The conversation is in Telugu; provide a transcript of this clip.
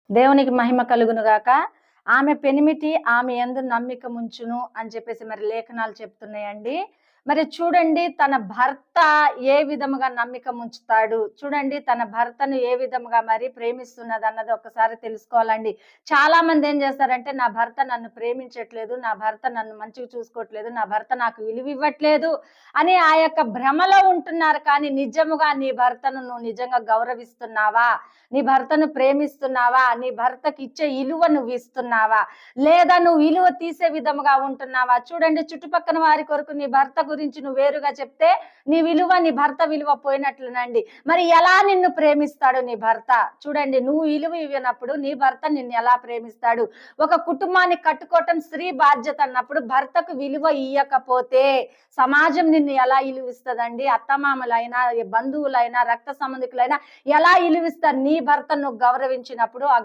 దేవునికి మహిమ కలుగును గాక. ఆమె పెనిమిటి ఆమె యందు నమ్మికముంచును అని చెప్పేసి మరి లేఖనాలు చెప్తున్నాయండి. మరి చూడండి తన భర్త ఏ విధముగా నమ్మికముంచుతాడు. చూడండి తన భర్తను ఏ విధముగా మరి ప్రేమిస్తున్నదన్నది ఒకసారి తెలుసుకోవాలండి. చాలా మంది ఏం చేస్తారంటే నా భర్త నన్ను ప్రేమించట్లేదు, నా భర్త నన్ను మంచిగా చూసుకోవట్లేదు, నా భర్త నాకు విలువ ఇవ్వట్లేదు అని ఆ యొక్క భ్రమలో ఉంటున్నారు. కానీ నిజముగా నీ భర్తను నువ్వు నిజంగా గౌరవిస్తున్నావా? నీ భర్తను ప్రేమిస్తున్నావా? నీ భర్తకి ఇచ్చే ఇలువ నువ్వు ఇస్తున్నావా? లేదా నువ్వు విలువ తీసే విధముగా ఉంటున్నావా? చూడండి చుట్టుపక్కల వారి కొరకు నీ భర్త గురించి నువ్వు వేరుగా చెప్తే నీ విలువ, నీ భర్త విలువ పోయినట్లునండి. మరి ఎలా నిన్ను ప్రేమిస్తాడు నీ భర్త? చూడండి నువ్వు విలువ ఇవ్వనప్పుడు నీ భర్త నిన్ను ఎలా ప్రేమిస్తాడు? ఒక కుటుంబాన్ని కట్టుకోవటం స్త్రీ బాధ్యత అన్నప్పుడు భర్తకు విలువ ఇయ్యకపోతే సమాజం నిన్ను ఎలా ఇలువిస్తుందండి? అత్తమామలైనా, బంధువులైనా, రక్త సంబంధికులైనా ఎలా ఇలువిస్తారు? నీ భర్త నువ్వు గౌరవించినప్పుడు ఆ